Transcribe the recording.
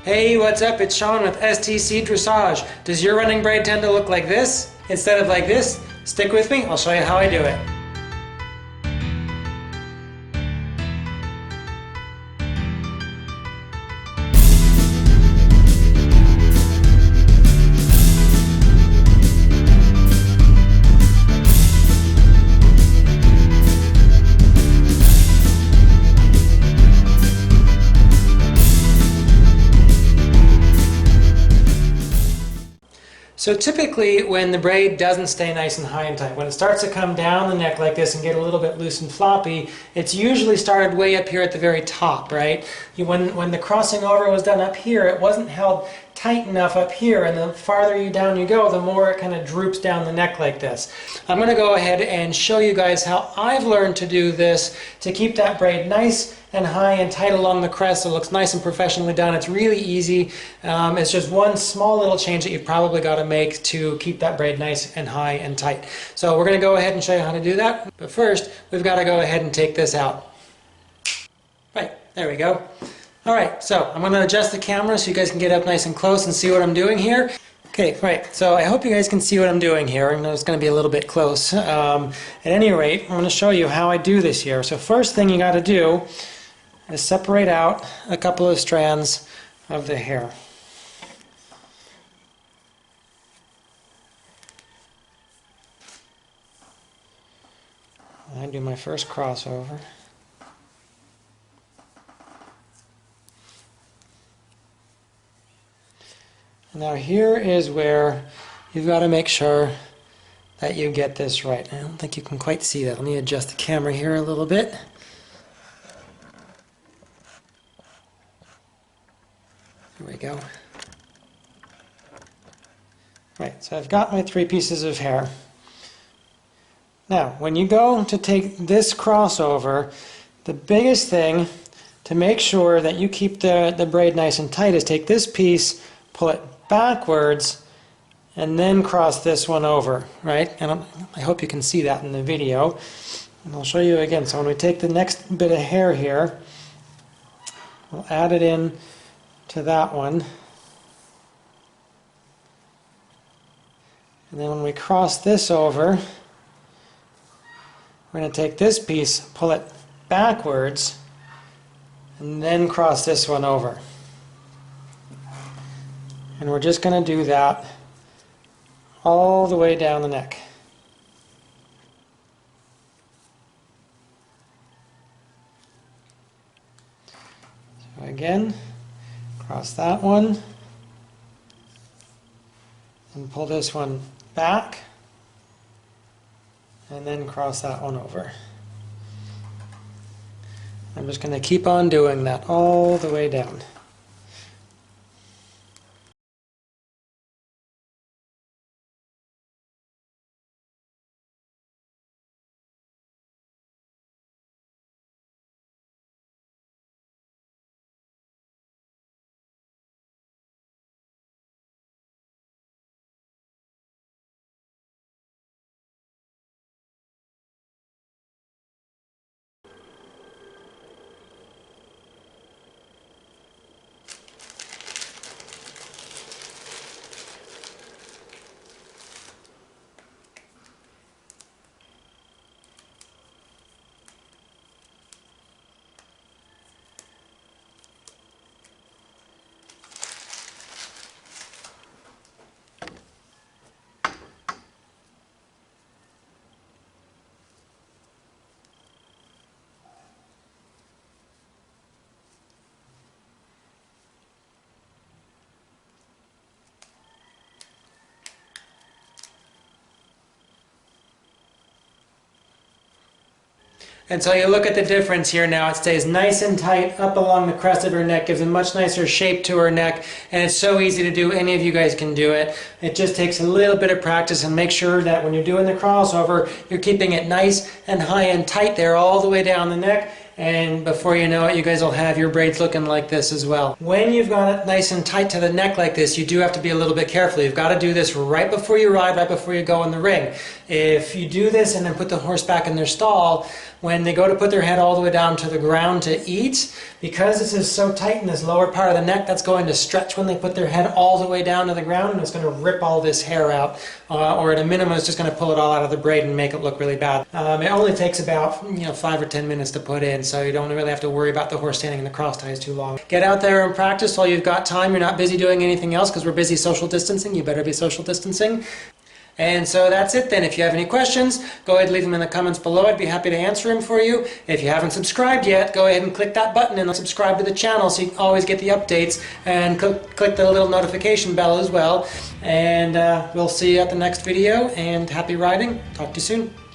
Hey, what's up? It's Sean with STC Dressage. Does your running braid tend to look like this instead of like this? Stick with me, I'll show you how I do it. So typically when the braid doesn't stay nice and high and tight, when it starts to come down the neck like this and get a little bit loose and floppy, it's usually started way up here at the very top, right? When the crossing over was done up here, it wasn't held tight enough up here, and the farther down you go, the more it kind of droops down the neck like this. I'm going to go ahead and show you guys how I've learned to do this to keep that braid nice and high and tight along the crest so it looks nice and professionally done. It's really easy. It's just one small little change that you've probably got to make to keep that braid nice and high and tight. So we're going to go ahead and show you how to do that. But first, we've got to go ahead and take this out. Right, there we go. All right, so I'm going to adjust the camera so you guys can get up nice and close and see what I'm doing here. Okay, right, so I hope you guys can see what I'm doing here. I know it's going to be a little bit close. At any rate, I'm going to show you how I do this here. So first thing you got to do is separate out a couple of strands of the hair. I do my first crossover. Now here is where you've got to make sure that you get this right. I don't think you can quite see that. Let me adjust the camera here a little bit. There we go. Right, so I've got my 3 pieces of hair. Now, when you go to take this crossover, the biggest thing to make sure that you keep the braid nice and tight is take this piece, pull it backwards, and then cross this one over, right? And I hope you can see that in the video. And I'll show you again. So when we take the next bit of hair here, we'll add it in to that one. And then when we cross this over, we're going to take this piece, pull it backwards, and then cross this one over. And we're just going to do that all the way down the neck. So again, cross that one, and pull this one back, and then cross that one over. I'm just going to keep on doing that all the way down. And so you look at the difference here now. It stays nice and tight up along the crest of her neck, gives a much nicer shape to her neck, and it's so easy to do. Any of you guys can do it. It just takes a little bit of practice, and make sure that when you're doing the crossover, you're keeping it nice and high and tight there all the way down the neck. And before you know it, you guys will have your braids looking like this as well. When you've got it nice and tight to the neck like this, you do have to be a little bit careful. You've got to do this right before you ride, right before you go in the ring. If you do this and then put the horse back in their stall, when they go to put their head all the way down to the ground to eat, because this is so tight in this lower part of the neck, that's going to stretch when they put their head all the way down to the ground, and it's going to rip all this hair out, or at a minimum it's just going to pull it all out of the braid and make it look really bad. It only takes about 5 or 10 minutes to put in, so you don't really have to worry about the horse standing in the cross ties too long. Get out there and practice while you've got time. You're not busy doing anything else because we're busy social distancing. You better be social distancing. And so that's it then. If you have any questions, go ahead and leave them in the comments below. I'd be happy to answer them for you. If you haven't subscribed yet, go ahead and click that button and subscribe to the channel so you can always get the updates, and click the little notification bell as well. And we'll see you at the next video, and happy riding. Talk to you soon.